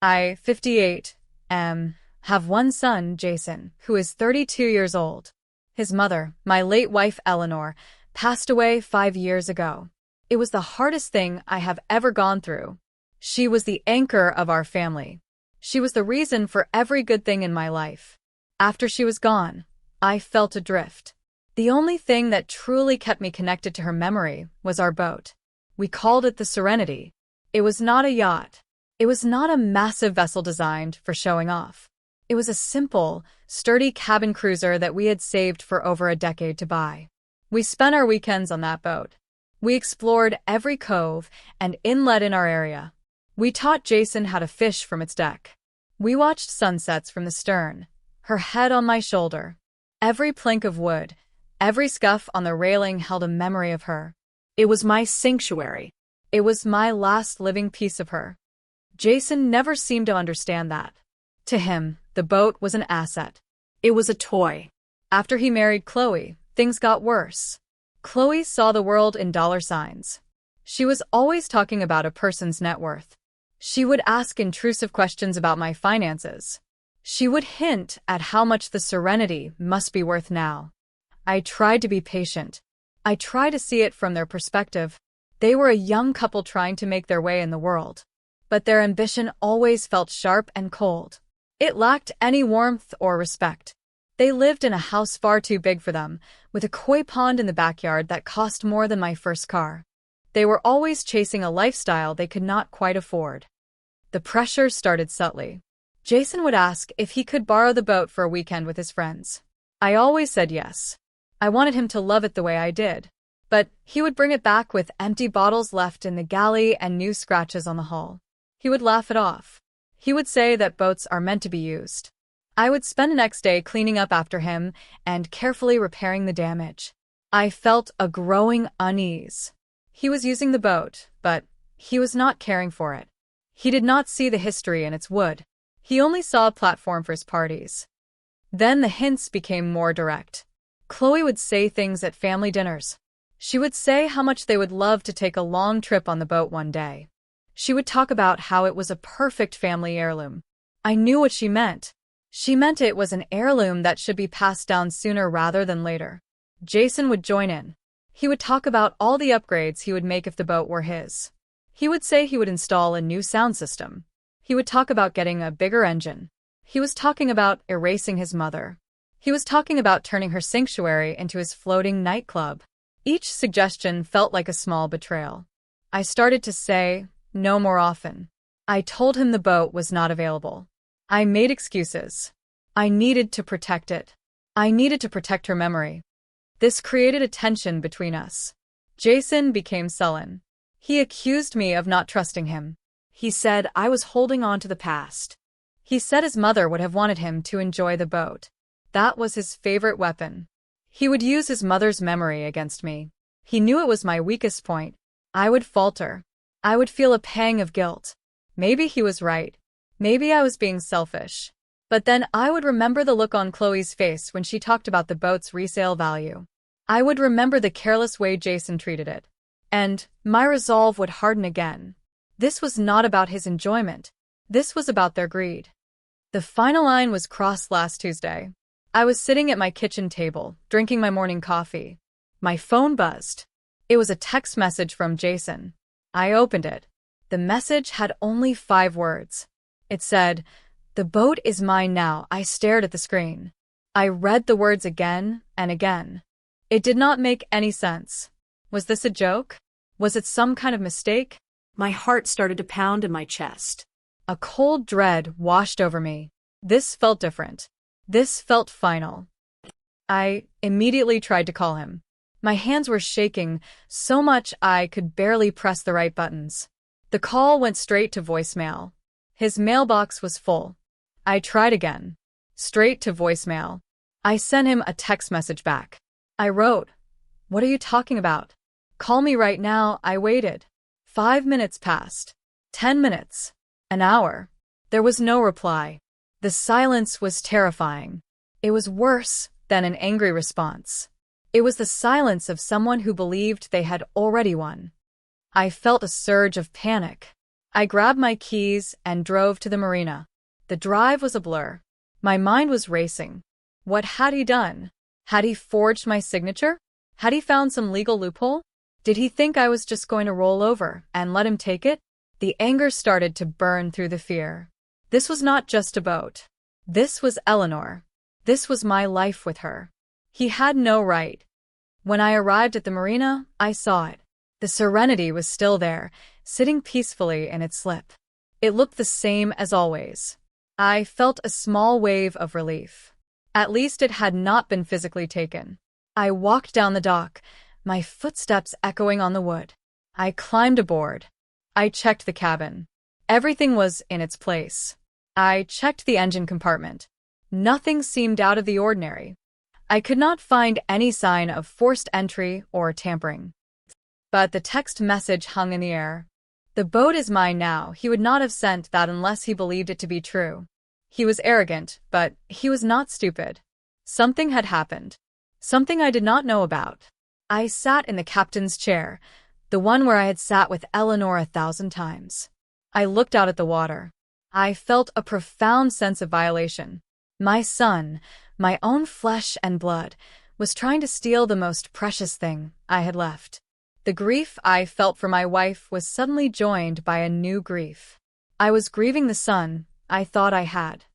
I, 58, have one son, Jason, who is 32 years old. His mother, my late wife Eleanor, passed away 5 years ago. It was the hardest thing I have ever gone through. She was the anchor of our family. She was the reason for every good thing in my life. After she was gone, I felt adrift. The only thing that truly kept me connected to her memory was our boat. We called it the Serenity. It was not a yacht. It was not a massive vessel designed for showing off. It was a simple, sturdy cabin cruiser that we had saved for over a decade to buy. We spent our weekends on that boat. We explored every cove and inlet in our area. We taught Jason how to fish from its deck. We watched sunsets from the stern, her head on my shoulder. Every plank of wood, every scuff on the railing held a memory of her. It was my sanctuary. It was my last living piece of her. Jason never seemed to understand that. To him, the boat was an asset. It was a toy. After he married Chloe, things got worse. Chloe saw the world in dollar signs. She was always talking about a person's net worth. She would ask intrusive questions about my finances. She would hint at how much the Serenity must be worth now. I tried to be patient. I tried to see it from their perspective. They were a young couple trying to make their way in the world. But their ambition always felt sharp and cold. It lacked any warmth or respect. They lived in a house far too big for them, with a koi pond in the backyard that cost more than my first car. They were always chasing a lifestyle they could not quite afford. The pressure started subtly. Jason would ask if he could borrow the boat for a weekend with his friends. I always said yes. I wanted him to love it the way I did. But he would bring it back with empty bottles left in the galley and new scratches on the hull. He would laugh it off. He would say that boats are meant to be used. I would spend the next day cleaning up after him and carefully repairing the damage. I felt a growing unease. He was using the boat, but he was not caring for it. He did not see the history in its wood. He only saw a platform for his parties. Then the hints became more direct. Chloe would say things at family dinners. She would say how much they would love to take a long trip on the boat one day. She would talk about how it was a perfect family heirloom. I knew what she meant. She meant it was an heirloom that should be passed down sooner rather than later. Jason would join in. He would talk about all the upgrades he would make if the boat were his. He would say he would install a new sound system. He would talk about getting a bigger engine. He was talking about erasing his mother. He was talking about turning her sanctuary into his floating nightclub. Each suggestion felt like a small betrayal. I started to say no more often. I told him the boat was not available. I made excuses. I needed to protect it. I needed to protect her memory. This created a tension between us. Jason became sullen. He accused me of not trusting him. He said I was holding on to the past. He said his mother would have wanted him to enjoy the boat. That was his favorite weapon. He would use his mother's memory against me. He knew it was my weakest point. I would falter. I would feel a pang of guilt. Maybe he was right. Maybe I was being selfish. But then I would remember the look on Chloe's face when she talked about the boat's resale value. I would remember the careless way Jason treated it. And my resolve would harden again. This was not about his enjoyment. This was about their greed. The final line was crossed last Tuesday. I was sitting at my kitchen table, drinking my morning coffee. My phone buzzed. It was a text message from Jason. I opened it. The message had only 5 words. It said, "The boat is mine now." I stared at the screen. I read the words again and again. It did not make any sense. Was this a joke? Was it some kind of mistake? My heart started to pound in my chest. A cold dread washed over me. This felt different. This felt final. I immediately tried to call him. My hands were shaking so much I could barely press the right buttons. The call went straight to voicemail. His mailbox was full. I tried again. Straight to voicemail. I sent him a text message back. I wrote, "What are you talking about? Call me right now." I waited. 5 minutes passed. 10 minutes. An hour. There was no reply. The silence was terrifying. It was worse than an angry response. It was the silence of someone who believed they had already won. I felt a surge of panic. I grabbed my keys and drove to the marina. The drive was a blur. My mind was racing. What had he done? Had he forged my signature? Had he found some legal loophole? Did he think I was just going to roll over and let him take it? The anger started to burn through the fear. This was not just a boat. This was Eleanor. This was my life with her. He had no right. When I arrived at the marina, I saw it. The Serenity was still there, sitting peacefully in its slip. It looked the same as always. I felt a small wave of relief. At least it had not been physically taken. I walked down the dock, my footsteps echoing on the wood. I climbed aboard. I checked the cabin. Everything was in its place. I checked the engine compartment. Nothing seemed out of the ordinary. I could not find any sign of forced entry or tampering. But the text message hung in the air. The boat is mine now. He would not have sent that unless he believed it to be true. He was arrogant, but he was not stupid. Something had happened. Something I did not know about. I sat in the captain's chair, the one where I had sat with Eleanor 1,000 times. I looked out at the water. I felt a profound sense of violation. My son, my own flesh and blood, was trying to steal the most precious thing I had left. The grief I felt for my wife was suddenly joined by a new grief. I was grieving the son I thought I had.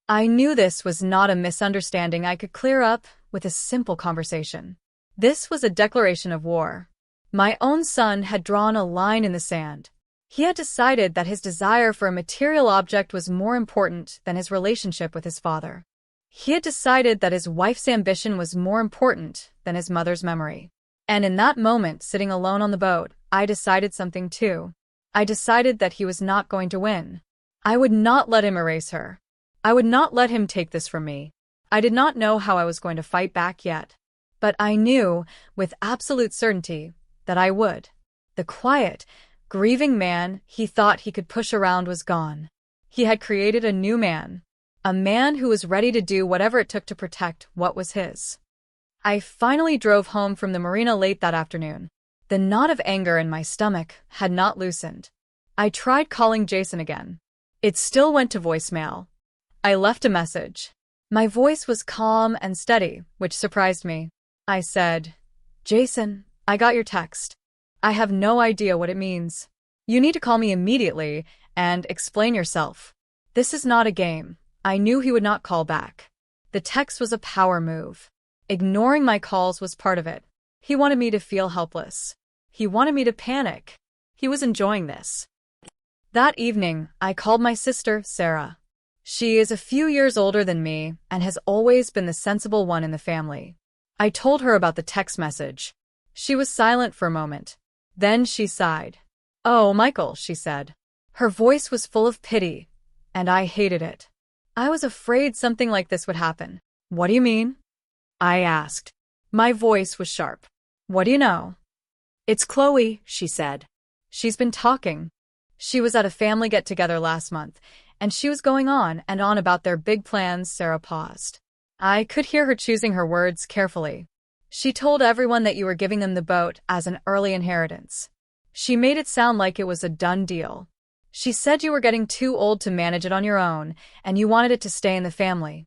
I knew this was not a misunderstanding I could clear up with a simple conversation. This was a declaration of war. My own son had drawn a line in the sand. He had decided that his desire for a material object was more important than his relationship with his father. He had decided that his wife's ambition was more important than his mother's memory. And in that moment, sitting alone on the boat, I decided something too. I decided that he was not going to win. I would not let him erase her. I would not let him take this from me. I did not know how I was going to fight back yet. But I knew, with absolute certainty, that I would. The quiet, grieving man he thought he could push around was gone. He had created a new man. A man who was ready to do whatever it took to protect what was his. I finally drove home from the marina late that afternoon. The knot of anger in my stomach had not loosened. I tried calling Jason again. It still went to voicemail. I left a message. My voice was calm and steady, which surprised me. I said, "Jason, I got your text. I have no idea what it means. You need to call me immediately and explain yourself. This is not a game." I knew he would not call back. The text was a power move. Ignoring my calls was part of it. He wanted me to feel helpless. He wanted me to panic. He was enjoying this. That evening, I called my sister, Sarah. She is a few years older than me and has always been the sensible one in the family. I told her about the text message. She was silent for a moment. Then she sighed. "Oh, Michael," she said. Her voice was full of pity, and I hated it. I was afraid something like this would happen. "What do you mean?" I asked. My voice was sharp. "What do you know?" "It's Chloe," she said. "She's been talking. She was at a family get-together last month, and she was going on and on about their big plans." Sarah paused. I could hear her choosing her words carefully. "She told everyone that you were giving them the boat as an early inheritance. She made it sound like it was a done deal. She said you were getting too old to manage it on your own, and you wanted it to stay in the family."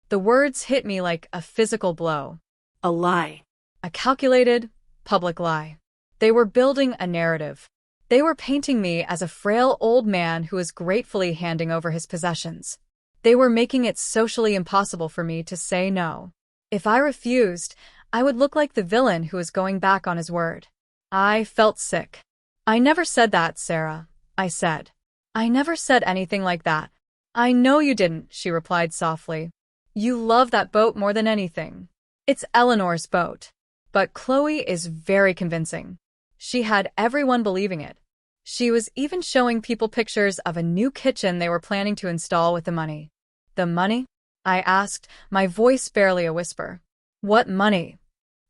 The words hit me like a physical blow. A lie. A calculated, public lie. They were building a narrative. They were painting me as a frail old man who was gratefully handing over his possessions. They were making it socially impossible for me to say no. If I refused, I would look like the villain who was going back on his word. I felt sick. "I never said that, Sarah," I said. "I never said anything like that." "I know you didn't," she replied softly. "You love that boat more than anything. It's Eleanor's boat." But Chloe is very convincing. She had everyone believing it. She was even showing people pictures of a new kitchen they were planning to install with the money. "The money?" I asked, my voice barely a whisper. "What money?"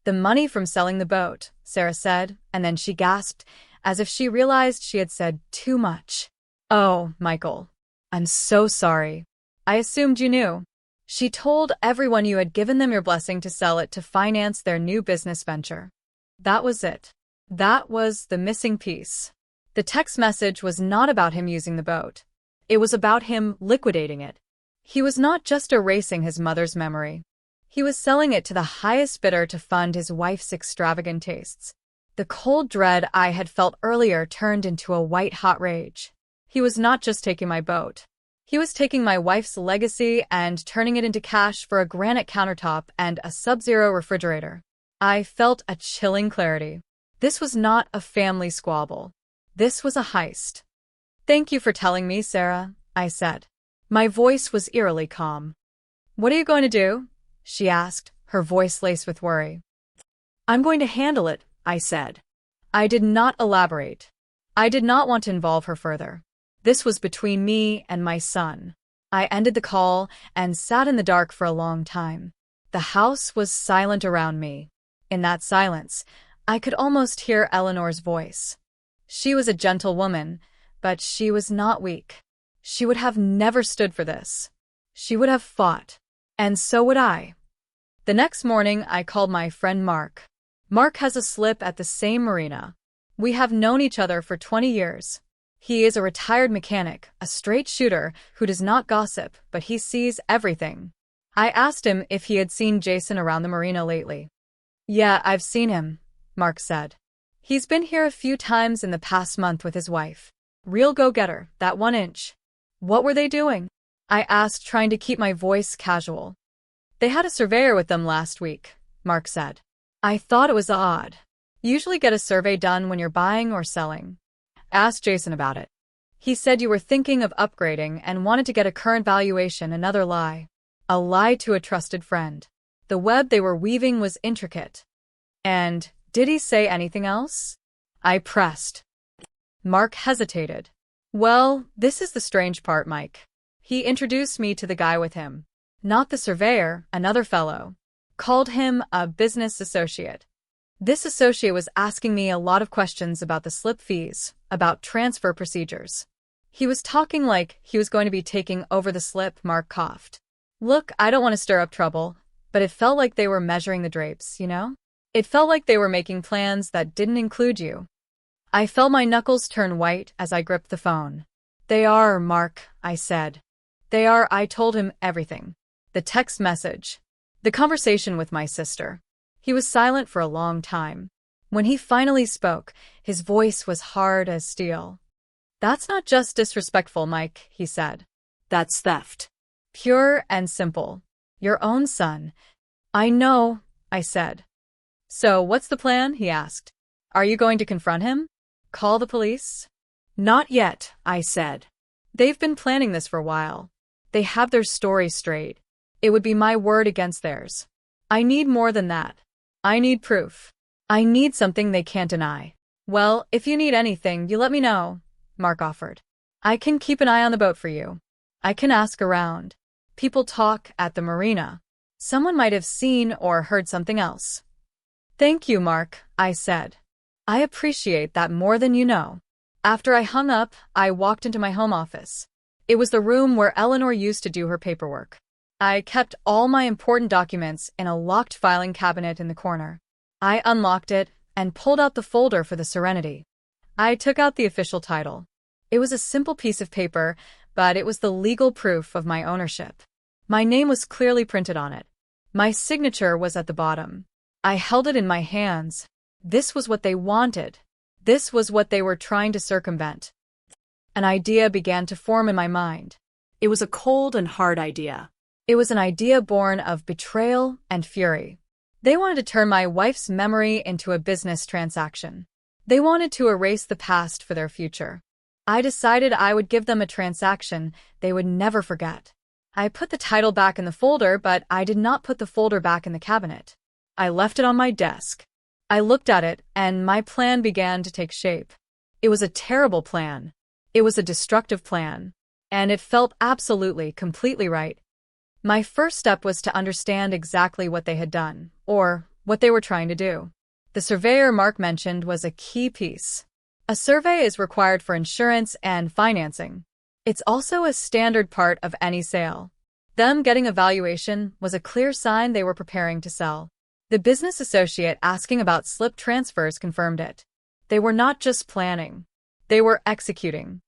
"The money from selling the boat," Sarah said, and then she gasped, as if she realized she had said too much. "Oh, Michael. I'm so sorry. I assumed you knew. She told everyone you had given them your blessing to sell it to finance their new business venture." That was it. That was the missing piece. The text message was not about him using the boat. It was about him liquidating it. He was not just erasing his mother's memory. He was selling it to the highest bidder to fund his wife's extravagant tastes. The cold dread I had felt earlier turned into a white-hot rage. He was not just taking my boat. He was taking my wife's legacy and turning it into cash for a granite countertop and a sub-zero refrigerator. I felt a chilling clarity. This was not a family squabble. This was a heist. "Thank you for telling me, Sarah," I said. My voice was eerily calm. "What are you going to do?" she asked, her voice laced with worry. "I'm going to handle it," I said. I did not elaborate. I did not want to involve her further. This was between me and my son. I ended the call and sat in the dark for a long time. The house was silent around me. In that silence, I could almost hear Eleanor's voice. She was a gentle woman, but she was not weak. She would have never stood for this. She would have fought. And so would I. The next morning, I called my friend Mark. Mark has a slip at the same marina. We have known each other for 20 years. He is a retired mechanic, a straight shooter who does not gossip, but he sees everything. I asked him if he had seen Jason around the marina lately. "Yeah, I've seen him," Mark said. "He's been here a few times in the past month with his wife. Real go-getter, that 1 inch." "What were they doing?" I asked, trying to keep my voice casual. "They had a surveyor with them last week," Mark said. I thought it was odd. Usually get a survey done when you're buying or selling. Asked Jason about it. He said you were thinking of upgrading and wanted to get a current valuation. Another lie. A lie to a trusted friend. The web they were weaving was intricate. And did he say anything else? I pressed. Mark hesitated. "Well, this is the strange part, Mike. He introduced me to the guy with him. Not the surveyor, another fellow. Called him a business associate. This associate was asking me a lot of questions about the slip fees, about transfer procedures. He was talking like he was going to be taking over the slip." Mark coughed. "Look, I don't want to stir up trouble, but it felt like they were measuring the drapes, you know? It felt like they were making plans that didn't include you." I felt my knuckles turn white as I gripped the phone. "They are, Mark," I said. "They are." I told him everything. The text message. The conversation with my sister. He was silent for a long time. When he finally spoke, his voice was hard as steel. "That's not just disrespectful, Mike," he said. "That's theft. Pure and simple. Your own son." "I know," I said. "So what's the plan?" he asked. "Are you going to confront him? Call the police?" "Not yet," I said. "They've been planning this for a while. They have their story straight. It would be my word against theirs. I need more than that. I need proof. I need something they can't deny." "Well, if you need anything, you let me know," Mark offered. "I can keep an eye on the boat for you. I can ask around. People talk at the marina. Someone might have seen or heard something else." "Thank you, Mark," I said. "I appreciate that more than you know." After I hung up, I walked into my home office. It was the room where Eleanor used to do her paperwork. I kept all my important documents in a locked filing cabinet in the corner. I unlocked it and pulled out the folder for the Serenity. I took out the official title. It was a simple piece of paper, but it was the legal proof of my ownership. My name was clearly printed on it. My signature was at the bottom. I held it in my hands. This was what they wanted. This was what they were trying to circumvent. An idea began to form in my mind. It was a cold and hard idea. It was an idea born of betrayal and fury. They wanted to turn my wife's memory into a business transaction. They wanted to erase the past for their future. I decided I would give them a transaction they would never forget. I put the title back in the folder, but I did not put the folder back in the cabinet. I left it on my desk. I looked at it, and my plan began to take shape. It was a terrible plan. It was a destructive plan. And it felt absolutely, completely right. My first step was to understand exactly what they had done, or what they were trying to do. The surveyor Mark mentioned was a key piece. A survey is required for insurance and financing. It's also a standard part of any sale. Them getting a valuation was a clear sign they were preparing to sell. The business associate asking about slip transfers confirmed it. They were not just planning. They were executing.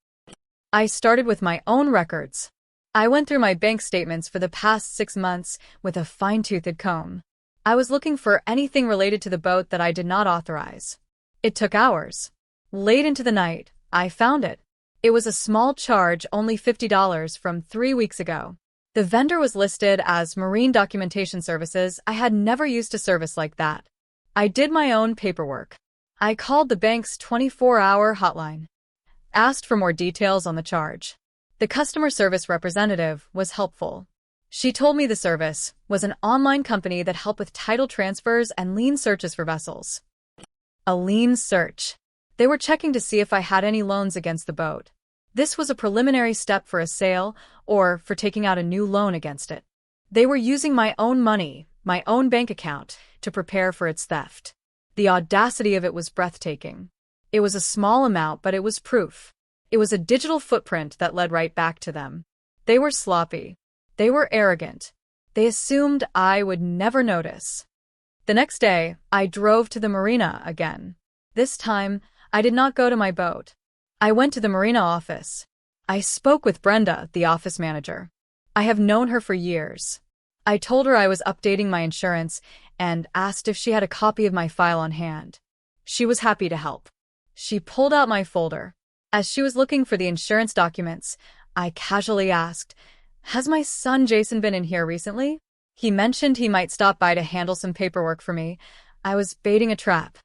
I started with my own records. I went through my bank statements for the past 6 months with a fine-toothed comb. I was looking for anything related to the boat that I did not authorize. It took hours. Late into the night, I found it. It was a small charge, only $50 from 3 weeks ago. The vendor was listed as Marine Documentation Services. I had never used a service like that. I did my own paperwork. I called the bank's 24-hour hotline, asked for more details on the charge. The customer service representative was helpful. She told me the service was an online company that helped with title transfers and lien searches for vessels. A lien search. They were checking to see if I had any loans against the boat. This was a preliminary step for a sale or for taking out a new loan against it. They were using my own money, my own bank account, to prepare for its theft. The audacity of it was breathtaking. It was a small amount, but it was proof. It was a digital footprint that led right back to them. They were sloppy. They were arrogant. They assumed I would never notice. The next day, I drove to the marina again. This time, I did not go to my boat. I went to the marina office. I spoke with Brenda, the office manager. I have known her for years. I told her I was updating my insurance and asked if she had a copy of my file on hand. She was happy to help. She pulled out my folder. As she was looking for the insurance documents, I casually asked, "Has my son Jason been in here recently? He mentioned he might stop by to handle some paperwork for me." I was baiting a trap.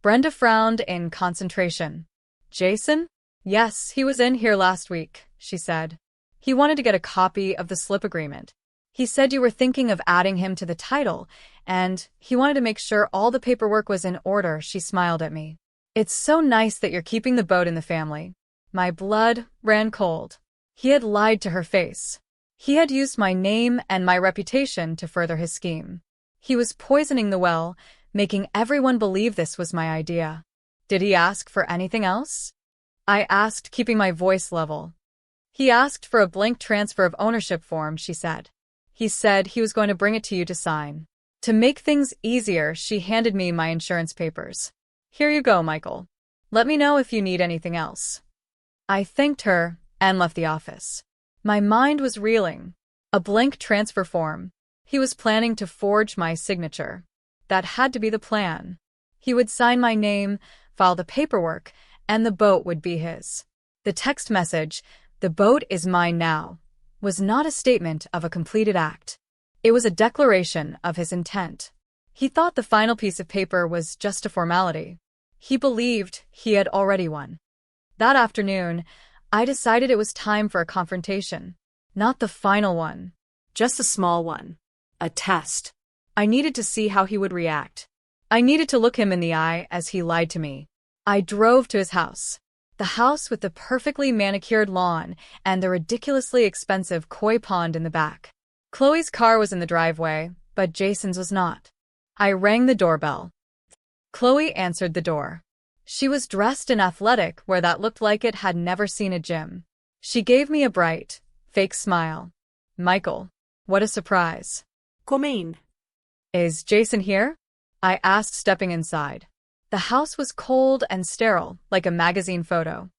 Brenda frowned in concentration. "Jason? Yes, he was in here last week," she said. "He wanted to get a copy of the slip agreement. He said you were thinking of adding him to the title, and he wanted to make sure all the paperwork was in order." She smiled at me. "It's so nice that you're keeping the boat in the family." My blood ran cold. He had lied to her face. He had used my name and my reputation to further his scheme. He was poisoning the well, making everyone believe this was my idea. Did he ask for anything else? I asked, keeping my voice level. "He asked for a blank transfer of ownership form," she said. "He said he was going to bring it to you to sign." To make things easier, she handed me my insurance papers. "Here you go, Michael. Let me know if you need anything else." I thanked her and left the office. My mind was reeling. A blank transfer form. He was planning to forge my signature. That had to be the plan. He would sign my name, file the paperwork, and the boat would be his. The text message, "The boat is mine now," was not a statement of a completed act. It was a declaration of his intent. He thought the final piece of paper was just a formality. He believed he had already won. That afternoon, I decided it was time for a confrontation. Not the final one, just a small one. A test. I needed to see how he would react. I needed to look him in the eye as he lied to me. I drove to his house. The house with the perfectly manicured lawn and the ridiculously expensive koi pond in the back. Chloe's car was in the driveway, but Jason's was not. I rang the doorbell. Chloe answered the door. She was dressed in athletic wear that looked like it had never seen a gym. She gave me a bright, fake smile. "Michael, what a surprise." "Come in." "Is Jason here?" I asked, stepping inside. The house was cold and sterile, like a magazine photo.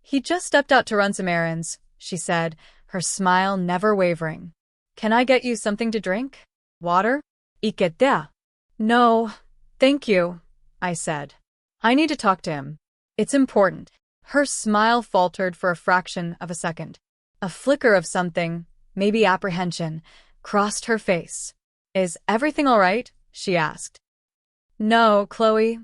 "He just stepped out to run some errands," she said, her smile never wavering. "Can I get you something to drink? Water? Iketea?" "No, thank you," I said. "I need to talk to him. It's important." Her smile faltered for a fraction of a second. A flicker of something, maybe apprehension, crossed her face. "Is everything all right?" she asked. "No, Chloe,"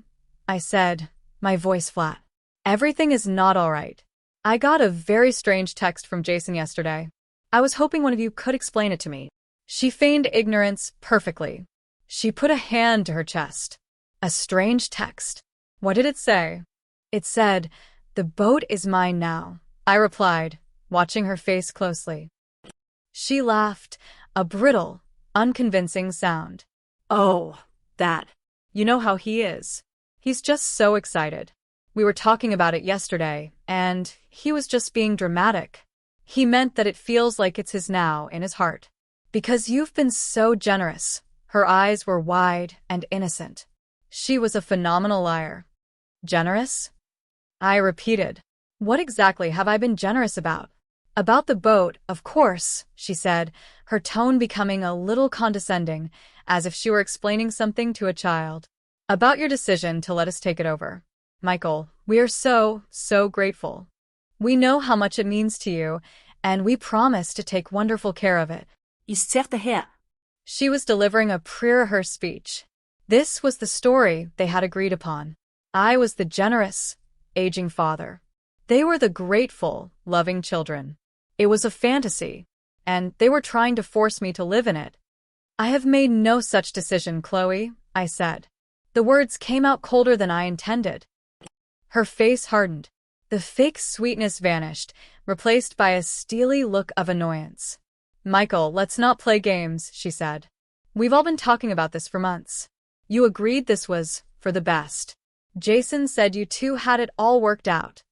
I said, my voice flat. "Everything is not all right. I got a very strange text from Jason yesterday. I was hoping one of you could explain it to me." She feigned ignorance perfectly. She put a hand to her chest. "A strange text. What did it say?" "It said, 'The boat is mine now,'" I replied, watching her face closely. She laughed, a brittle, unconvincing sound. "Oh, that. You know how he is. He's just so excited. We were talking about it yesterday, and he was just being dramatic. He meant that it feels like it's his now in his heart. Because you've been so generous." Her eyes were wide and innocent. She was a phenomenal liar. Generous? I repeated. What exactly have I been generous about? About the boat, of course, she said, her tone becoming a little condescending, as if she were explaining something to a child. About your decision to let us take it over. Michael, we are so grateful. We know how much it means to you, and we promise to take wonderful care of it. Især det her. She was delivering a pre-rehearsed speech. This was the story they had agreed upon. I was the generous, aging father. They were the grateful, loving children. It was a fantasy, and they were trying to force me to live in it. I have made no such decision, Chloe, I said. The words came out colder than I intended. Her face hardened. The fake sweetness vanished, replaced by a steely look of annoyance. Michael, let's not play games, she said. We've all been talking about this for months. You agreed this was for the best. Jason said you two had it all worked out.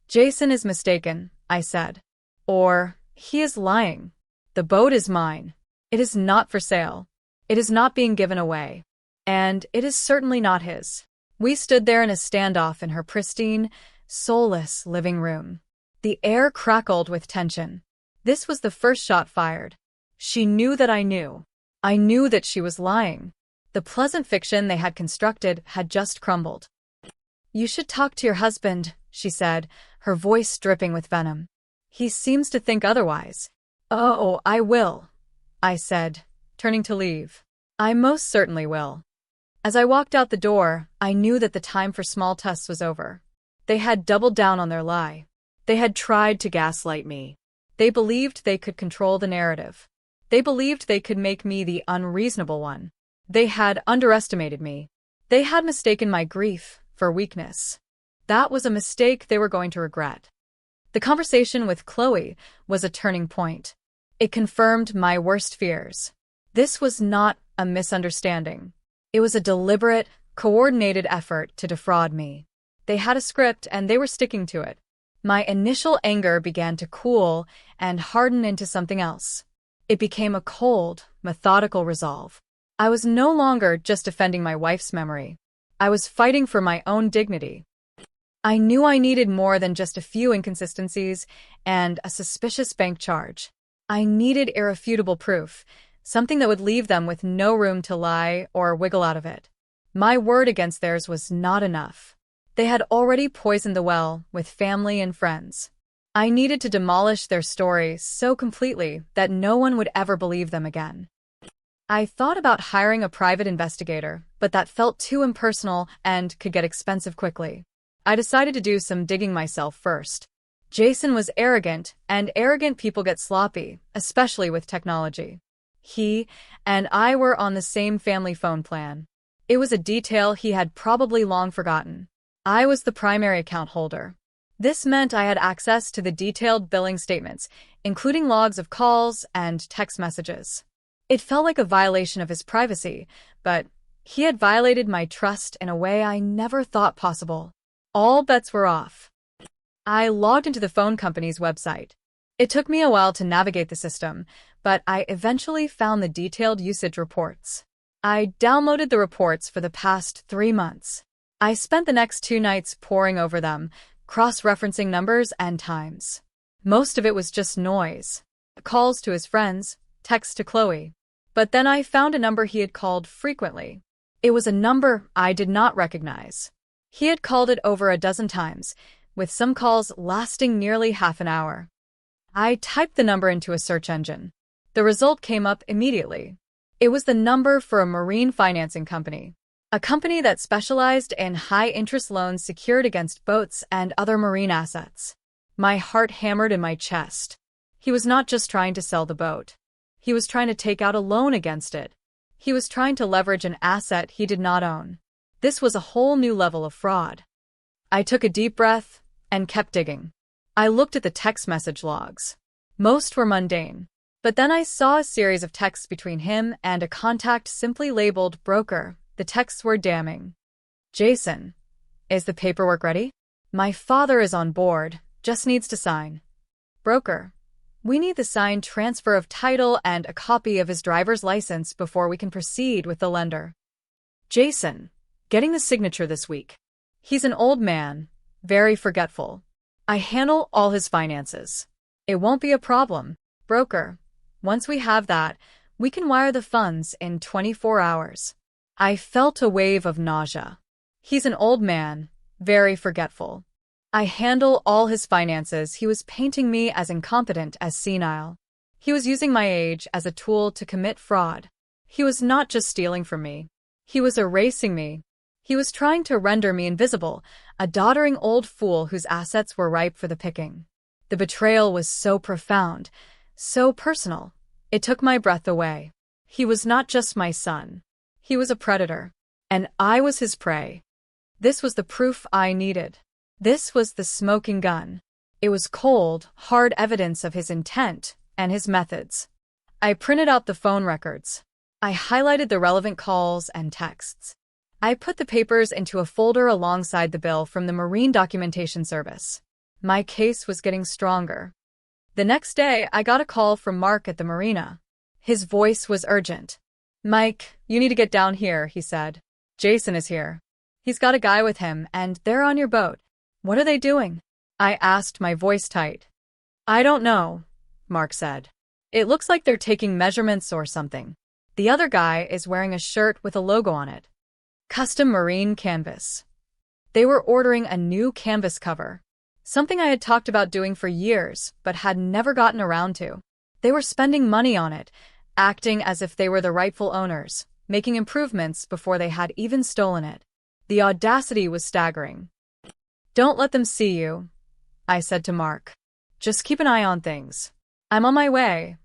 Jason is mistaken, I said. Or, he is lying. The boat is mine. It is not for sale. It is not being given away. And it is certainly not his. We stood there in a standoff in her pristine, soulless living room. The air crackled with tension. This was the first shot fired. She knew that I knew. I knew that she was lying. The pleasant fiction they had constructed had just crumbled. You should talk to your husband, she said, her voice dripping with venom. He seems to think otherwise. Oh, I will, I said, turning to leave. I most certainly will. As I walked out the door, I knew that the time for small tests was over. They had doubled down on their lie. They had tried to gaslight me. They believed they could control the narrative. They believed they could make me the unreasonable one. They had underestimated me. They had mistaken my grief for weakness. That was a mistake they were going to regret. The conversation with Chloe was a turning point. It confirmed my worst fears. This was not a misunderstanding. It was a deliberate, coordinated effort to defraud me. They had a script and they were sticking to it. My initial anger began to cool and harden into something else. It became a cold, methodical resolve. I was no longer just defending my wife's memory. I was fighting for my own dignity. I knew I needed more than just a few inconsistencies and a suspicious bank charge. I needed irrefutable proof, something that would leave them with no room to lie or wiggle out of it. My word against theirs was not enough. They had already poisoned the well with family and friends. I needed to demolish their story so completely that no one would ever believe them again. I thought about hiring a private investigator, but that felt too impersonal and could get expensive quickly. I decided to do some digging myself first. Jason was arrogant, and arrogant people get sloppy, especially with technology. He and I were on the same family phone plan. It was a detail he had probably long forgotten. I was the primary account holder. This meant I had access to the detailed billing statements, including logs of calls and text messages. It felt like a violation of his privacy, but he had violated my trust in a way I never thought possible. All bets were off. I logged into the phone company's website. It took me a while to navigate the system, but I eventually found the detailed usage reports. I downloaded the reports for the past 3 months. I spent the next 2 nights poring over them, cross-referencing numbers and times. Most of it was just noise. Calls to his friends, texts to Chloe. But then I found a number he had called frequently. It was a number I did not recognize. He had called it over a dozen times, with some calls lasting nearly half an hour. I typed the number into a search engine. The result came up immediately. It was the number for a marine financing company, a company that specialized in high-interest loans secured against boats and other marine assets. My heart hammered in my chest. He was not just trying to sell the boat. He was trying to take out a loan against it. He was trying to leverage an asset he did not own. This was a whole new level of fraud. I took a deep breath and kept digging. I looked at the text message logs. Most were mundane. But then I saw a series of texts between him and a contact simply labeled broker. The texts were damning. Jason, is the paperwork ready? My father is on board, just needs to sign. Broker, we need the signed transfer of title and a copy of his driver's license before we can proceed with the lender. Jason, getting the signature this week. He's an old man, very forgetful. I handle all his finances. It won't be a problem. Broker. Once we have that, we can wire the funds in 24 hours. I felt a wave of nausea. He's an old man, very forgetful. I handle all his finances. He was painting me as incompetent as senile. He was using my age as a tool to commit fraud. He was not just stealing from me. He was erasing me. He was trying to render me invisible, a doddering old fool whose assets were ripe for the picking. The betrayal was so profound, so personal. It took my breath away. He was not just my son. He was a predator. And I was his prey. This was the proof I needed. This was the smoking gun. It was cold, hard evidence of his intent and his methods. I printed out the phone records. I highlighted the relevant calls and texts. I put the papers into a folder alongside the bill from the Marine Documentation Service. My case was getting stronger. The next day, I got a call from Mark at the marina. His voice was urgent. "Mike, you need to get down here," he said. "Jason is here. He's got a guy with him, and they're on your boat." "What are they doing?" I asked, my voice tight. "I don't know," Mark said. "It looks like they're taking measurements or something. The other guy is wearing a shirt with a logo on it. Custom marine canvas." They were ordering a new canvas cover. Something I had talked about doing for years, but had never gotten around to. They were spending money on it, acting as if they were the rightful owners, making improvements before they had even stolen it. The audacity was staggering. "Don't let them see you," I said to Mark. "Just keep an eye on things. I'm on my way."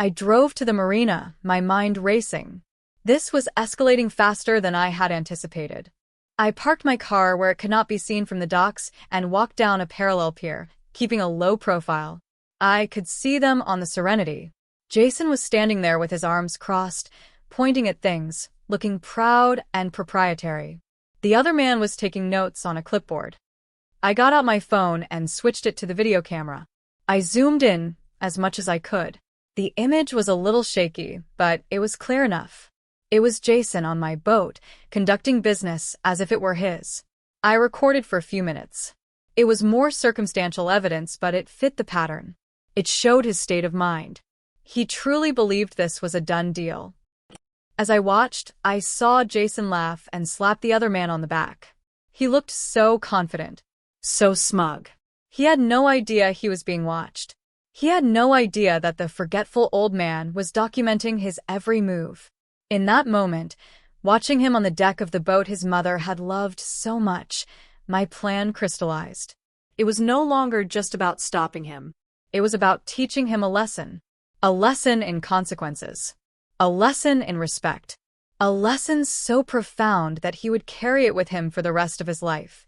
I drove to the marina, my mind racing. This was escalating faster than I had anticipated. I parked my car where it could not be seen from the docks and walked down a parallel pier, keeping a low profile. I could see them on the Serenity. Jason was standing there with his arms crossed, pointing at things, looking proud and proprietary. The other man was taking notes on a clipboard. I got out my phone and switched it to the video camera. I zoomed in as much as I could. The image was a little shaky, but it was clear enough. It was Jason on my boat, conducting business as if it were his. I recorded for a few minutes. It was more circumstantial evidence, but it fit the pattern. It showed his state of mind. He truly believed this was a done deal. As I watched, I saw Jason laugh and slap the other man on the back. He looked so confident, so smug. He had no idea he was being watched. He had no idea that the forgetful old man was documenting his every move. In that moment, watching him on the deck of the boat his mother had loved so much, my plan crystallized. It was no longer just about stopping him. It was about teaching him a lesson in consequences, a lesson in respect, a lesson so profound that he would carry it with him for the rest of his life.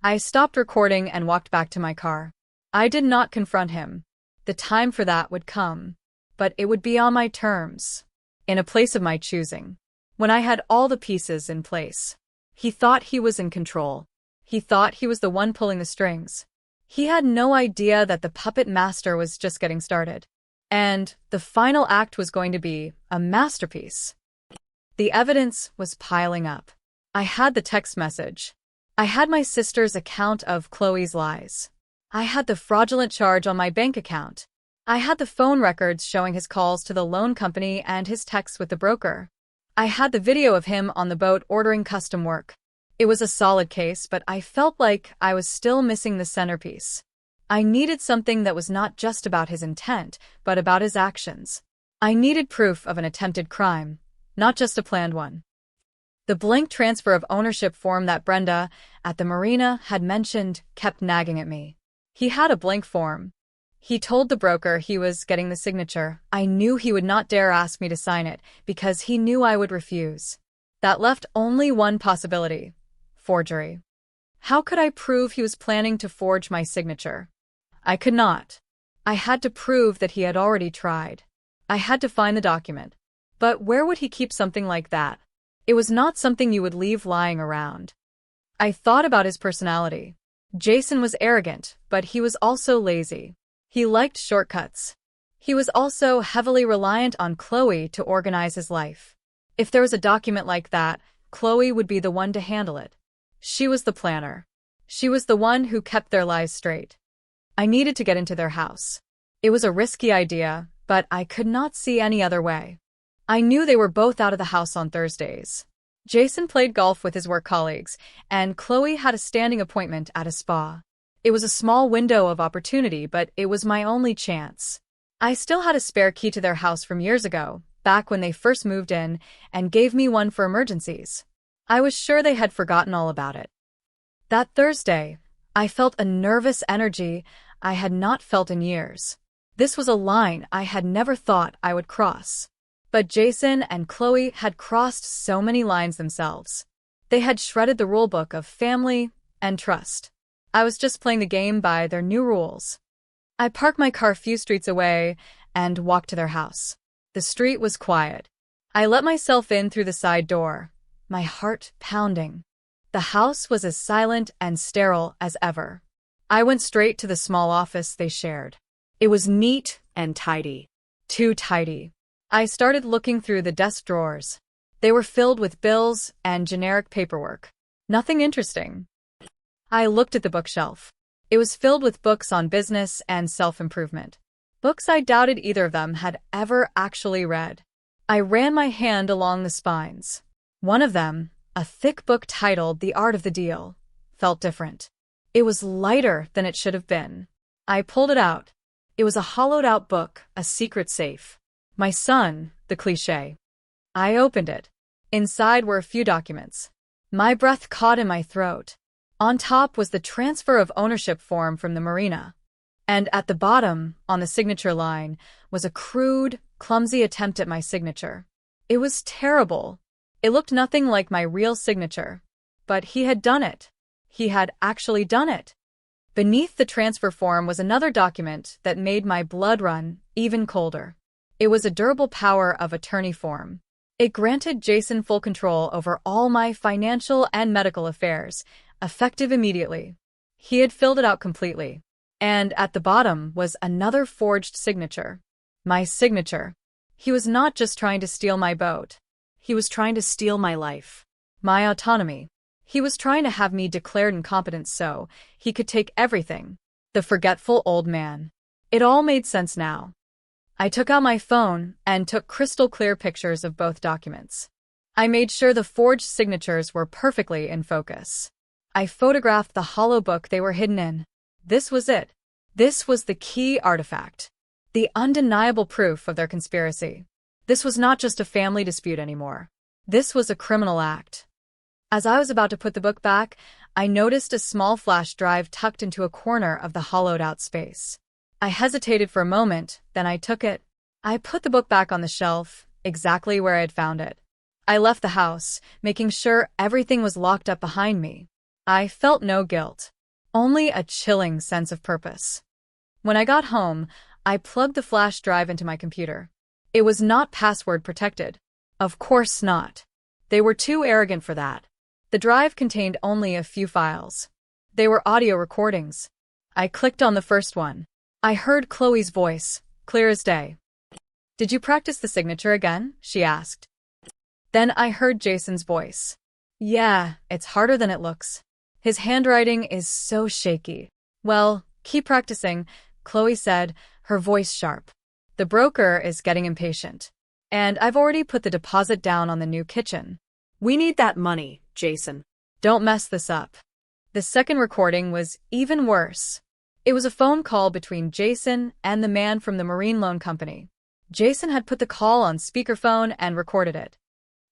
I stopped recording and walked back to my car. I did not confront him. The time for that would come, but it would be on my terms. In a place of my choosing, when I had all the pieces in place. He thought he was in control. He thought he was the one pulling the strings. He had no idea that the puppet master was just getting started. And the final act was going to be a masterpiece. The evidence was piling up. I had the text message. I had my sister's account of Chloe's lies. I had the fraudulent charge on my bank account. I had the phone records showing his calls to the loan company and his texts with the broker. I had the video of him on the boat ordering custom work. It was a solid case, but I felt like I was still missing the centerpiece. I needed something that was not just about his intent, but about his actions. I needed proof of an attempted crime, not just a planned one. The blank transfer of ownership form that Brenda, at the marina, had mentioned kept nagging at me. He had a blank form. He told the broker he was getting the signature. I knew he would not dare ask me to sign it because he knew I would refuse. That left only one possibility: forgery. How could I prove he was planning to forge my signature? I could not. I had to prove that he had already tried. I had to find the document. But where would he keep something like that? It was not something you would leave lying around. I thought about his personality. Jason was arrogant, but he was also lazy. He liked shortcuts. He was also heavily reliant on Chloe to organize his life. If there was a document like that, Chloe would be the one to handle it. She was the planner. She was the one who kept their lies straight. I needed to get into their house. It was a risky idea, but I could not see any other way. I knew they were both out of the house on Thursdays. Jason played golf with his work colleagues, and Chloe had a standing appointment at a spa. It was a small window of opportunity, but it was my only chance. I still had a spare key to their house from years ago, back when they first moved in, and gave me one for emergencies. I was sure they had forgotten all about it. That Thursday, I felt a nervous energy I had not felt in years. This was a line I had never thought I would cross. But Jason and Chloe had crossed so many lines themselves. They had shredded the rulebook of family and trust. I was just playing the game by their new rules. I parked my car a few streets away and walked to their house. The street was quiet. I let myself in through the side door, my heart pounding. The house was as silent and sterile as ever. I went straight to the small office they shared. It was neat and tidy. Too tidy. I started looking through the desk drawers. They were filled with bills and generic paperwork. Nothing interesting. I looked at the bookshelf. It was filled with books on business and self-improvement. Books I doubted either of them had ever actually read. I ran my hand along the spines. One of them, a thick book titled The Art of the Deal, felt different. It was lighter than it should have been. I pulled it out. It was a hollowed-out book, a secret safe. My son, the cliché. I opened it. Inside were a few documents. My breath caught in my throat. On top was the transfer of ownership form from the marina. And at the bottom, on the signature line, was a crude, clumsy attempt at my signature. It was terrible. It looked nothing like my real signature. But he had done it. He had actually done it. Beneath the transfer form was another document that made my blood run even colder. It was a durable power of attorney form. It granted Jason full control over all my financial and medical affairs, effective immediately. He had filled it out completely. And at the bottom was another forged signature. My signature. He was not just trying to steal my boat. He was trying to steal my life. My autonomy. He was trying to have me declared incompetent so he could take everything. The forgetful old man. It all made sense now. I took out my phone and took crystal clear pictures of both documents. I made sure the forged signatures were perfectly in focus. I photographed the hollow book they were hidden in. This was it. This was the key artifact. The undeniable proof of their conspiracy. This was not just a family dispute anymore. This was a criminal act. As I was about to put the book back, I noticed a small flash drive tucked into a corner of the hollowed-out space. I hesitated for a moment, then I took it. I put the book back on the shelf, exactly where I had found it. I left the house, making sure everything was locked up behind me. I felt no guilt, only a chilling sense of purpose. When I got home, I plugged the flash drive into my computer. It was not password protected. Of course not. They were too arrogant for that. The drive contained only a few files. They were audio recordings. I clicked on the first one. I heard Chloe's voice, clear as day. "Did you practice the signature again?" she asked. Then I heard Jason's voice. "Yeah, it's harder than it looks. His handwriting is so shaky." "Well, keep practicing," Chloe said, her voice sharp. "The broker is getting impatient. And I've already put the deposit down on the new kitchen. We need that money, Jason. Don't mess this up." The second recording was even worse. It was a phone call between Jason and the man from the marine loan company. Jason had put the call on speakerphone and recorded it.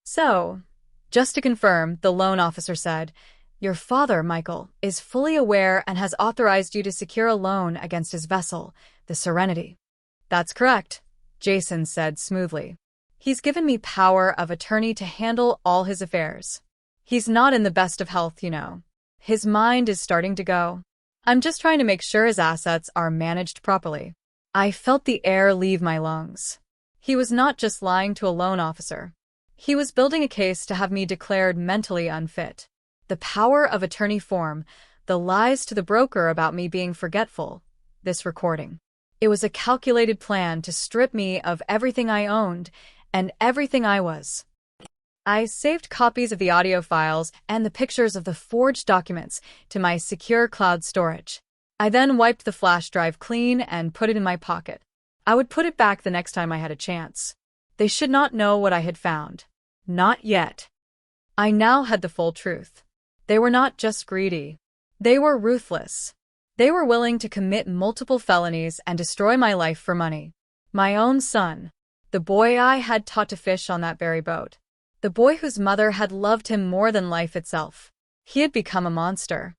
"So, just to confirm," the loan officer said, "your father, Michael, is fully aware and has authorized you to secure a loan against his vessel, the Serenity." "That's correct," Jason said smoothly. "He's given me power of attorney to handle all his affairs. He's not in the best of health, you know. His mind is starting to go. I'm just trying to make sure his assets are managed properly." I felt the air leave my lungs. He was not just lying to a loan officer. He was building a case to have me declared mentally unfit. The power of attorney form, the lies to the broker about me being forgetful, this recording. It was a calculated plan to strip me of everything I owned and everything I was. I saved copies of the audio files and the pictures of the forged documents to my secure cloud storage. I then wiped the flash drive clean and put it in my pocket. I would put it back the next time I had a chance. They should not know what I had found. Not yet. I now had the full truth. They were not just greedy. They were ruthless. They were willing to commit multiple felonies and destroy my life for money. My own son. The boy I had taught to fish on that very boat. The boy whose mother had loved him more than life itself. He had become a monster.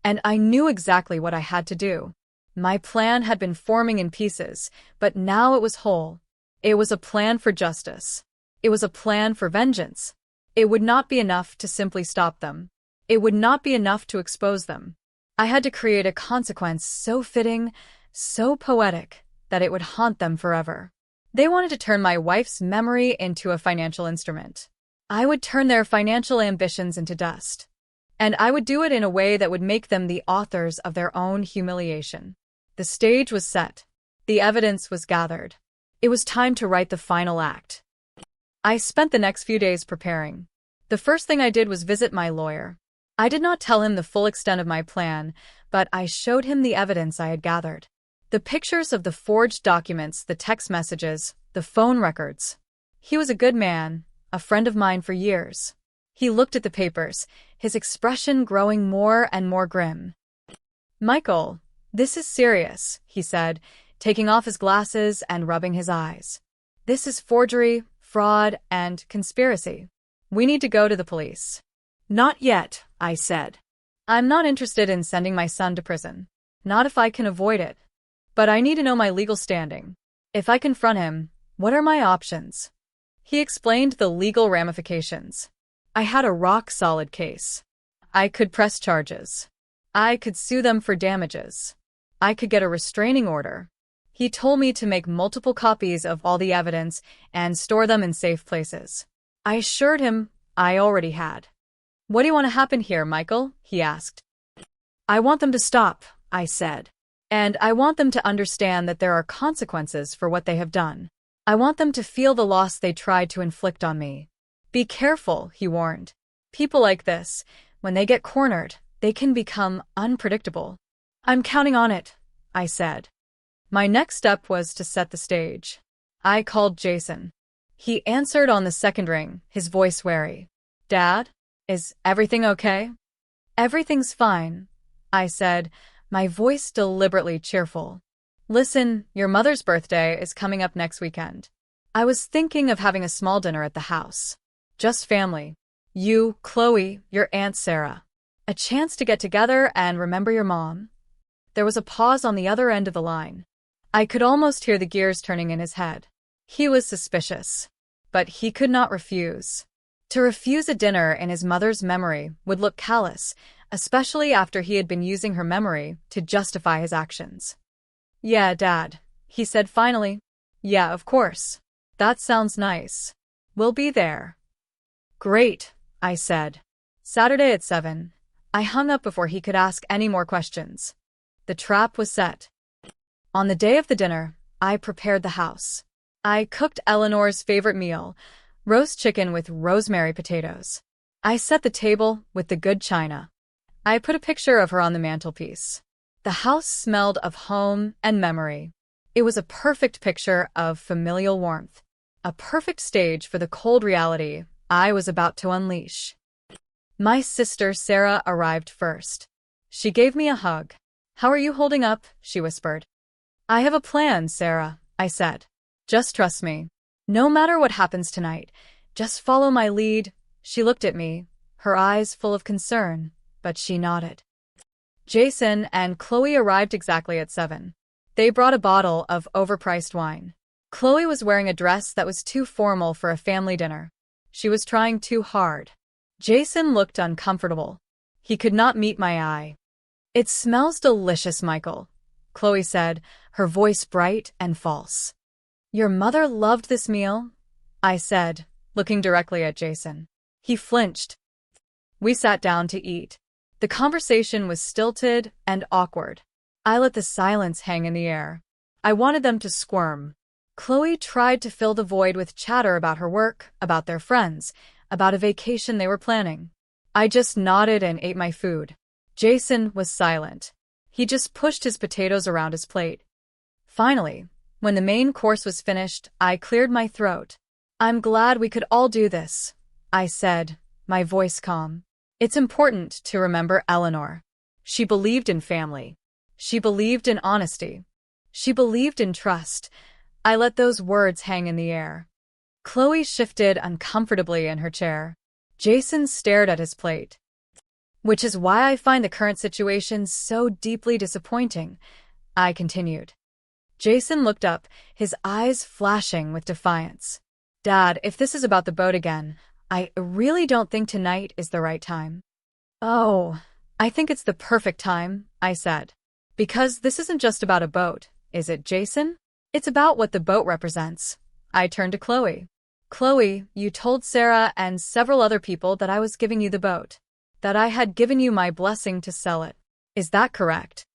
And I knew exactly what I had to do. My plan had been forming in pieces, but now it was whole. It was a plan for justice. It was a plan for vengeance. It would not be enough to simply stop them. It would not be enough to expose them. I had to create a consequence so fitting, so poetic, that it would haunt them forever. They wanted to turn my wife's memory into a financial instrument. I would turn their financial ambitions into dust. And I would do it in a way that would make them the authors of their own humiliation. The stage was set. The evidence was gathered. It was time to write the final act. I spent the next few days preparing. The first thing I did was visit my lawyer. I did not tell him the full extent of my plan, but I showed him the evidence I had gathered. The pictures of the forged documents, the text messages, the phone records. He was a good man, a friend of mine for years. He looked at the papers, his expression growing more and more grim. "Michael, this is serious," he said, taking off his glasses and rubbing his eyes. "This is forgery, fraud, and conspiracy. We need to go to the police." "Not yet," I said. "I'm not interested in sending my son to prison. Not if I can avoid it. But I need to know my legal standing. If I confront him, what are my options?" He explained the legal ramifications. I had a rock-solid case. I could press charges. I could sue them for damages. I could get a restraining order. He told me to make multiple copies of all the evidence and store them in safe places. I assured him I already had. "What do you want to happen here, Michael?" he asked. "I want them to stop," I said. "And I want them to understand that there are consequences for what they have done. I want them to feel the loss they tried to inflict on me." "Be careful," he warned. "People like this, when they get cornered, they can become unpredictable." "I'm counting on it," I said. My next step was to set the stage. I called Jason. He answered on the second ring, his voice wary. "Dad, is everything okay?" "Everything's fine," I said, my voice deliberately cheerful. "Listen, your mother's birthday is coming up next weekend. I was thinking of having a small dinner at the house. Just family. You, Chloe, your Aunt Sarah. A chance to get together and remember your mom." There was a pause on the other end of the line. I could almost hear the gears turning in his head. He was suspicious. But he could not refuse. To refuse a dinner in his mother's memory would look callous, especially after he had been using her memory to justify his actions. "Yeah, Dad," he said finally. "Yeah, of course. That sounds nice. We'll be there." "Great," I said. Saturday at 7. I hung up before he could ask any more questions. The trap was set. On the day of the dinner, I prepared the house. I cooked Eleanor's favorite meal, roast chicken with rosemary potatoes. I set the table with the good china. I put a picture of her on the mantelpiece. The house smelled of home and memory. It was a perfect picture of familial warmth, a perfect stage for the cold reality I was about to unleash. My sister Sarah arrived first. She gave me a hug. "How are you holding up?" she whispered. "I have a plan, Sarah," I said. "Just trust me. No matter what happens tonight, just follow my lead." She looked at me, her eyes full of concern, but she nodded. Jason and Chloe arrived exactly at 7. They brought a bottle of overpriced wine. Chloe was wearing a dress that was too formal for a family dinner. She was trying too hard. Jason looked uncomfortable. He could not meet my eye. "It smells delicious, Michael," Chloe said, her voice bright and false. "Your mother loved this meal?" I said, looking directly at Jason. He flinched. We sat down to eat. The conversation was stilted and awkward. I let the silence hang in the air. I wanted them to squirm. Chloe tried to fill the void with chatter about her work, about their friends, about a vacation they were planning. I just nodded and ate my food. Jason was silent. He just pushed his potatoes around his plate. Finally, when the main course was finished, I cleared my throat. "I'm glad we could all do this," I said, my voice calm. "It's important to remember Eleanor. She believed in family. She believed in honesty. She believed in trust." I let those words hang in the air. Chloe shifted uncomfortably in her chair. Jason stared at his plate. "Which is why I find the current situation so deeply disappointing," I continued. Jason looked up, his eyes flashing with defiance. "Dad, if this is about the boat again, I really don't think tonight is the right time." "Oh, I think it's the perfect time," I said. "Because this isn't just about a boat, is it, Jason? It's about what the boat represents." I turned to Chloe. "Chloe, you told Sarah and several other people that I was giving you the boat, that I had given you my blessing to sell it. Is that correct?"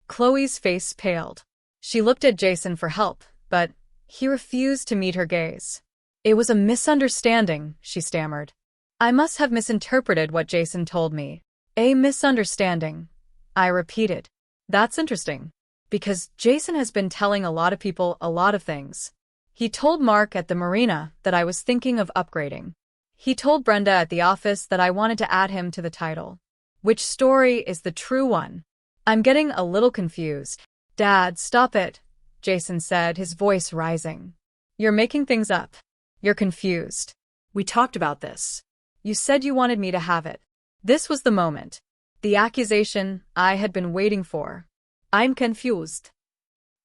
Chloe's face paled. She looked at Jason for help, but he refused to meet her gaze. "It was a misunderstanding," she stammered. "I must have misinterpreted what Jason told me." "A misunderstanding," I repeated. "That's interesting, because Jason has been telling a lot of people a lot of things. He told Mark at the marina that I was thinking of upgrading. He told Brenda at the office that I wanted to add him to the title. Which story is the true one? I'm getting a little confused." "Dad, stop it," Jason said, his voice rising. "You're making things up. You're confused. We talked about this. You said you wanted me to have it. This was the moment. The accusation I had been waiting for." "I'm confused,"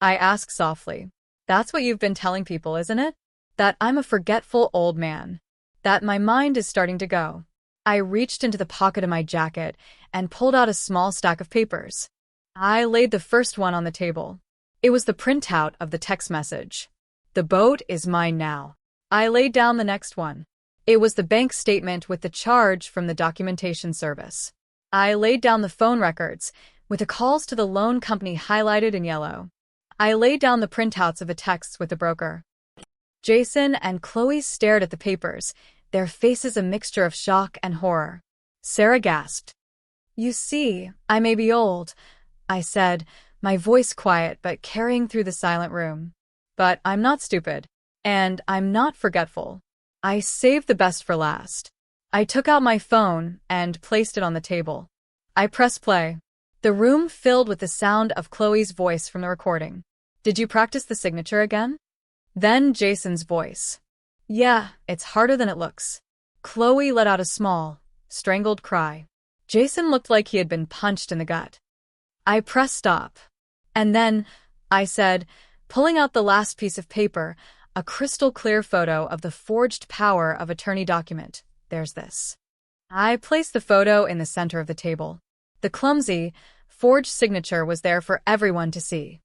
I asked softly. "That's what you've been telling people, isn't it? That I'm a forgetful old man. That my mind is starting to go." I reached into the pocket of my jacket and pulled out a small stack of papers. I laid the first one on the table. It was the printout of the text message. "The boat is mine now." I laid down the next one. It was the bank statement with the charge from the documentation service. I laid down the phone records, with the calls to the loan company highlighted in yellow. I laid down the printouts of the texts with the broker. Jason and Chloe stared at the papers, their faces a mixture of shock and horror. Sarah gasped. "You see, I may be old," I said, my voice quiet but carrying through the silent room. "But I'm not stupid. And I'm not forgetful. I saved the best for last." I took out my phone and placed it on the table. I pressed play. The room filled with the sound of Chloe's voice from the recording. "Did you practice the signature again?" Then Jason's voice. "Yeah, it's harder than it looks." Chloe let out a small, strangled cry. Jason looked like he had been punched in the gut. I pressed stop. "And then," I said, pulling out the last piece of paper, a crystal-clear photo of the forged power of attorney document. "There's this." I placed the photo in the center of the table. The clumsy, forged signature was there for everyone to see.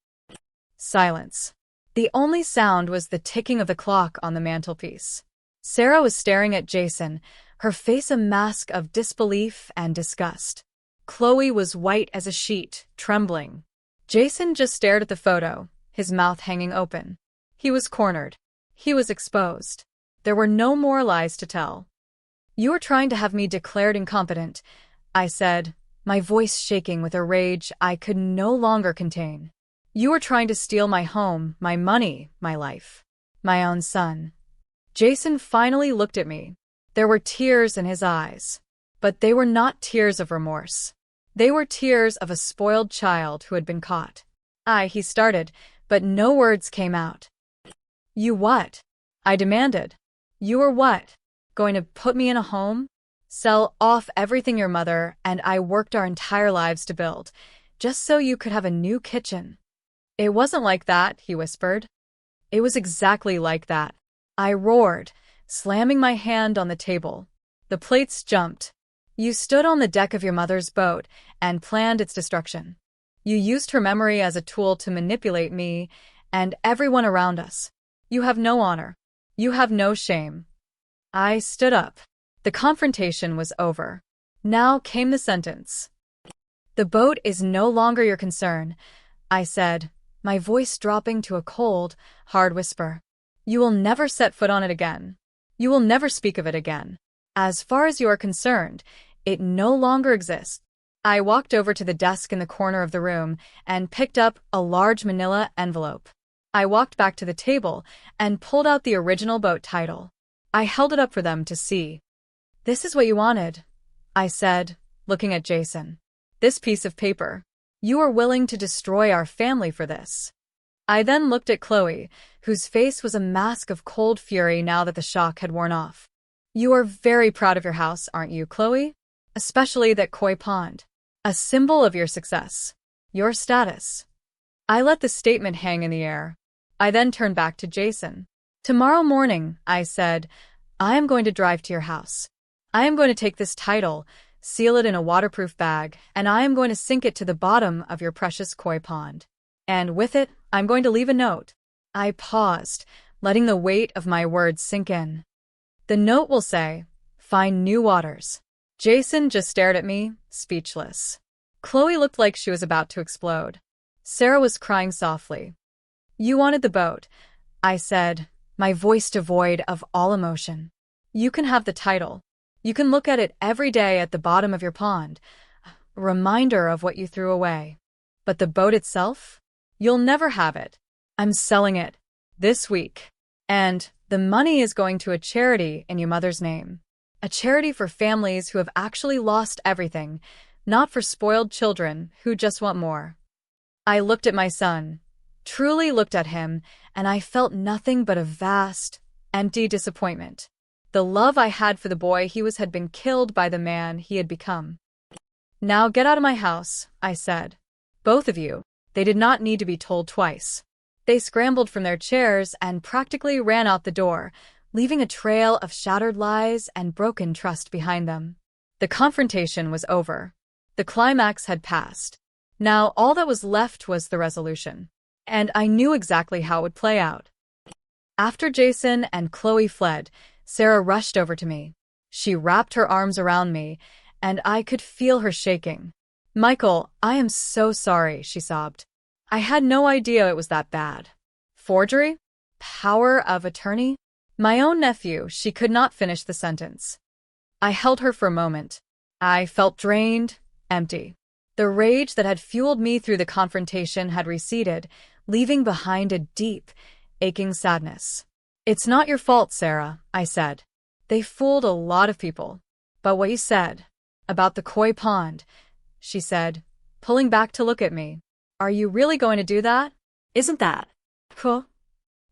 Silence. The only sound was the ticking of the clock on the mantelpiece. Sarah was staring at Jason, her face a mask of disbelief and disgust. Chloe was white as a sheet, trembling. Jason just stared at the photo, his mouth hanging open. He was cornered. He was exposed. There were no more lies to tell. "You are trying to have me declared incompetent," I said, my voice shaking with a rage I could no longer contain. "You are trying to steal my home, my money, my life, my own son." Jason finally looked at me. There were tears in his eyes. But they were not tears of remorse. They were tears of a spoiled child who had been caught. He started, but no words came out. "You what?" I demanded. "You are what? Going to put me in a home? Sell off everything your mother and I worked our entire lives to build, just so you could have a new kitchen?" "It wasn't like that," he whispered. "It was exactly like that." I roared, slamming my hand on the table. The plates jumped. "You stood on the deck of your mother's boat and planned its destruction. You used her memory as a tool to manipulate me and everyone around us. You have no honor. You have no shame." I stood up. The confrontation was over. Now came the sentence. "The boat is no longer your concern," I said, my voice dropping to a cold, hard whisper. You will never set foot on it again. You will never speak of it again. As far as you are concerned, it no longer exists. I walked over to the desk in the corner of the room and picked up a large manila envelope. I walked back to the table and pulled out the original boat title. I held it up for them to see. "This is what you wanted," I said, looking at Jason. "This piece of paper. You are willing to destroy our family for this." I then looked at Chloe, whose face was a mask of cold fury now that the shock had worn off. "You are very proud of your house, aren't you, Chloe? Especially that koi pond. A symbol of your success. Your status." I let the statement hang in the air. I then turned back to Jason. "Tomorrow morning," I said, "I am going to drive to your house. I am going to take this title, seal it in a waterproof bag, and I am going to sink it to the bottom of your precious koi pond. And with it, I'm going to leave a note." I paused, letting the weight of my words sink in. "The note will say, 'Find new waters.'" Jason just stared at me, speechless. Chloe looked like she was about to explode. Sarah was crying softly. "You wanted the boat," I said, my voice devoid of all emotion. "You can have the title. You can look at it every day at the bottom of your pond, a reminder of what you threw away. But the boat itself? You'll never have it. I'm selling it. This week. And the money is going to a charity in your mother's name. A charity for families who have actually lost everything, not for spoiled children who just want more." I looked at my son, truly looked at him, and I felt nothing but a vast, empty disappointment. The love I had for the boy had been killed by the man he had become. "Now get out of my house," I said. "Both of you." They did not need to be told twice. They scrambled from their chairs and practically ran out the door, leaving a trail of shattered lies and broken trust behind them. The confrontation was over. The climax had passed. Now all that was left was the resolution. And I knew exactly how it would play out. After Jason and Chloe fled, Sarah rushed over to me. She wrapped her arms around me, and I could feel her shaking. "Michael, I am so sorry," she sobbed. "I had no idea it was that bad." "Forgery? Power of attorney? My own nephew," she could not finish the sentence. I held her for a moment. I felt drained, empty. The rage that had fueled me through the confrontation had receded, leaving behind a deep, aching sadness. "It's not your fault, Sarah," I said. "They fooled a lot of people. But what you said about the koi pond," she said, pulling back to look at me. "Are you really going to do that? Isn't that cool?"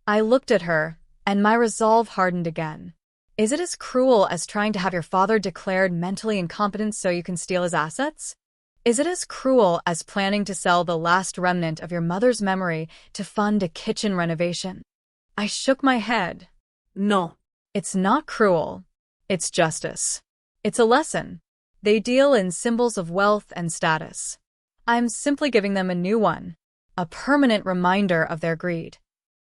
I looked at her, and my resolve hardened again. "Is it as cruel as trying to have your father declared mentally incompetent so you can steal his assets? Is it as cruel as planning to sell the last remnant of your mother's memory to fund a kitchen renovation?" I shook my head. "No. It's not cruel. It's justice. It's a lesson. They deal in symbols of wealth and status. I'm simply giving them a new one, a permanent reminder of their greed."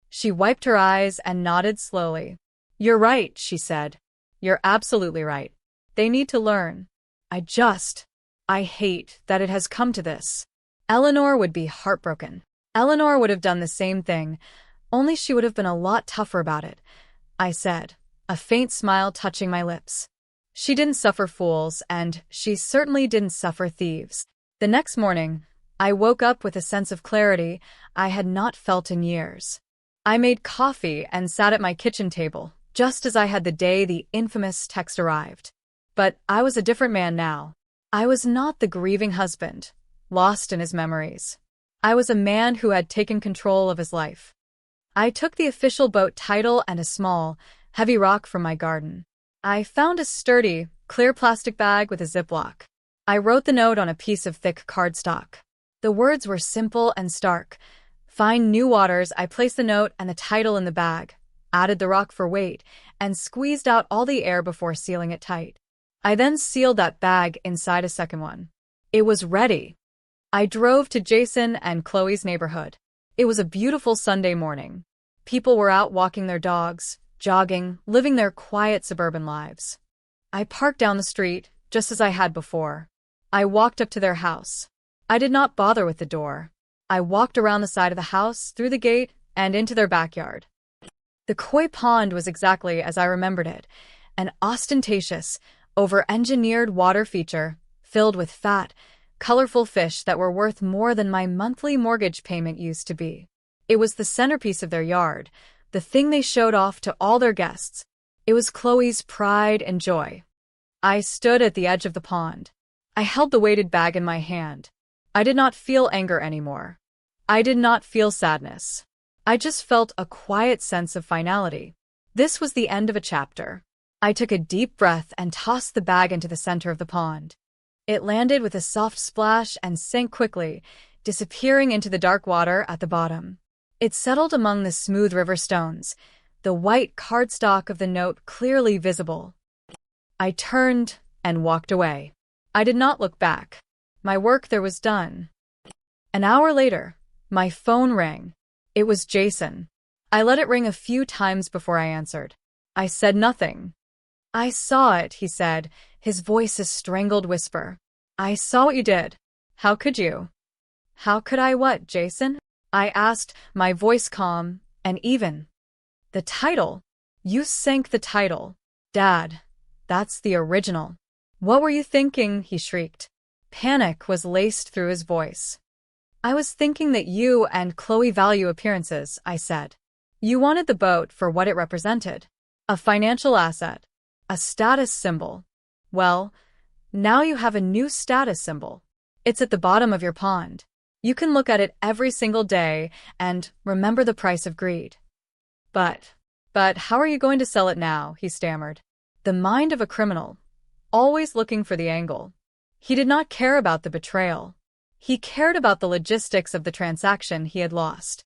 She wiped her eyes and nodded slowly. "You're right," she said. "You're absolutely right. They need to learn. I hate that it has come to this." Eleanor would be heartbroken. Eleanor would have done the same thing, only she would have been a lot tougher about it, I said, a faint smile touching my lips. "She didn't suffer fools, and she certainly didn't suffer thieves." The next morning, I woke up with a sense of clarity I had not felt in years. I made coffee and sat at my kitchen table, just as I had the day the infamous text arrived. But I was a different man now. I was not the grieving husband, lost in his memories. I was a man who had taken control of his life. I took the official boat title and a small, heavy rock from my garden. I found a sturdy, clear plastic bag with a ziplock. I wrote the note on a piece of thick cardstock. The words were simple and stark. "Find new waters." I placed the note and the title in the bag, added the rock for weight, and squeezed out all the air before sealing it tight. I then sealed that bag inside a second one. It was ready. I drove to Jason and Chloe's neighborhood. It was a beautiful Sunday morning. People were out walking their dogs, jogging, living their quiet suburban lives. I parked down the street, just as I had before. I walked up to their house. I did not bother with the door. I walked around the side of the house, through the gate, and into their backyard. The koi pond was exactly as I remembered it, an ostentatious, over-engineered water feature filled with fat, colorful fish that were worth more than my monthly mortgage payment used to be. It was the centerpiece of their yard, the thing they showed off to all their guests. It was Chloe's pride and joy. I stood at the edge of the pond. I held the weighted bag in my hand. I did not feel anger anymore. I did not feel sadness. I just felt a quiet sense of finality. This was the end of a chapter. I took a deep breath and tossed the bag into the center of the pond. It landed with a soft splash and sank quickly, disappearing into the dark water at the bottom. It settled among the smooth river stones, the white cardstock of the note clearly visible. I turned and walked away. I did not look back. My work there was done. An hour later, my phone rang. It was Jason. I let it ring a few times before I answered. I said nothing. I saw it, he said, his voice a strangled whisper. I saw what you did. How could you? How could I what, Jason? I asked, my voice calm and even. The title. You sank the title. Dad, that's the original. What were you thinking? He shrieked. Panic was laced through his voice. I was thinking that you and Chloe value appearances, I said. You wanted the boat for what it represented. A financial asset. A status symbol. Well, now you have a new status symbol. It's at the bottom of your pond. You can look at it every single day and remember the price of greed. But how are you going to sell it now? He stammered. The mind of a criminal, always looking for the angle. He did not care about the betrayal. He cared about the logistics of the transaction he had lost.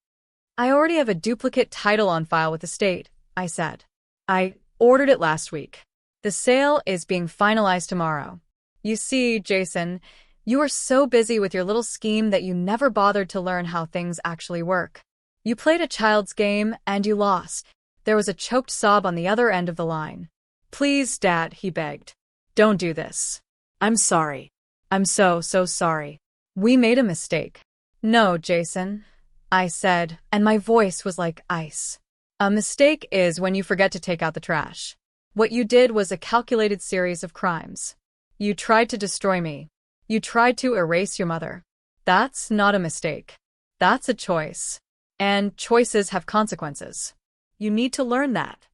I already have a duplicate title on file with the state, I said. I ordered it last week. The sale is being finalized tomorrow. You see, Jason, you were so busy with your little scheme that you never bothered to learn how things actually work. You played a child's game and you lost. There was a choked sob on the other end of the line. Please, Dad, he begged. Don't do this. I'm sorry. I'm so sorry. We made a mistake. No, Jason, I said, and my voice was like ice. A mistake is when you forget to take out the trash. What you did was a calculated series of crimes. You tried to destroy me. You tried to erase your mother. That's not a mistake. That's a choice. And choices have consequences. You need to learn that.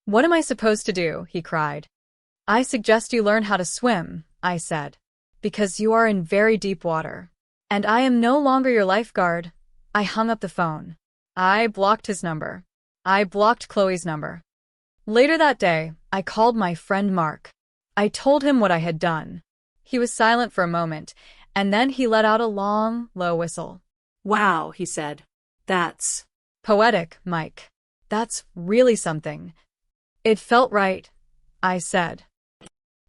What am I supposed to do? He cried. I suggest you learn how to swim, I said, because you are in very deep water. And I am no longer your lifeguard. I hung up the phone. I blocked his number. I blocked Chloe's number. Later that day, I called my friend Mark. I told him what I had done. He was silent for a moment, and then he let out a long, low whistle. Wow, he said. That's poetic, Mike. That's really something. It felt right, I said.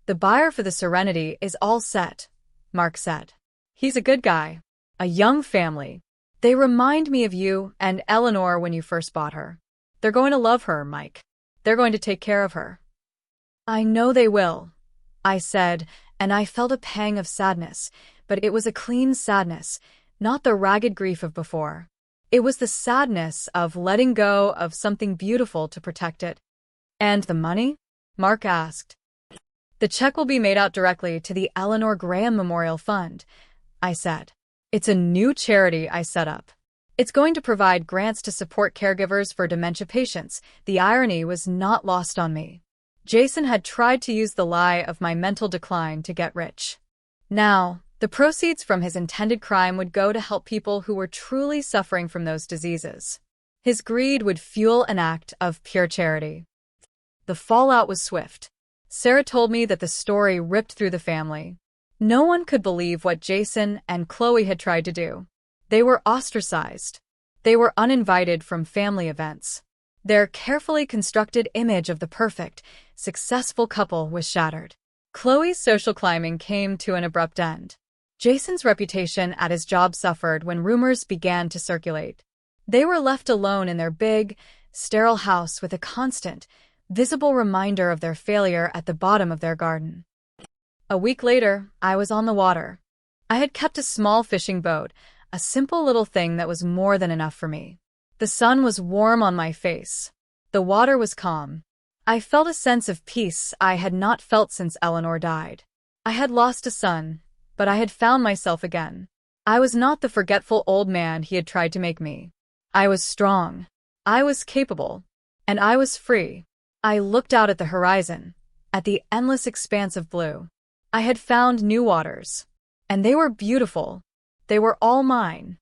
The buyer for the Serenity is all set, Mark said. He's a good guy. A young family. They remind me of you and Eleanor when you first bought her. They're going to love her, Mike. They're going to take care of her. I know they will, I said, and I felt a pang of sadness, but it was a clean sadness, not the ragged grief of before. It was the sadness of letting go of something beautiful to protect it. And the money? Mark asked. The check will be made out directly to the Eleanor Graham Memorial Fund, I said. It's a new charity I set up. It's going to provide grants to support caregivers for dementia patients. The irony was not lost on me. Jason had tried to use the lie of my mental decline to get rich. Now, the proceeds from his intended crime would go to help people who were truly suffering from those diseases. His greed would fuel an act of pure charity. The fallout was swift. Sarah told me that the story ripped through the family. No one could believe what Jason and Chloe had tried to do. They were ostracized. They were uninvited from family events. Their carefully constructed image of the perfect, successful couple was shattered. Chloe's social climbing came to an abrupt end. Jason's reputation at his job suffered when rumors began to circulate. They were left alone in their big, sterile house with a constant, visible reminder of their failure at the bottom of their garden. A week later, I was on the water. I had kept a small fishing boat, a simple little thing that was more than enough for me. The sun was warm on my face. The water was calm. I felt a sense of peace I had not felt since Eleanor died. I had lost a son, but I had found myself again. I was not the forgetful old man he had tried to make me. I was strong. I was capable. And I was free. I looked out at the horizon, at the endless expanse of blue. I had found new waters. And they were beautiful. They were all mine.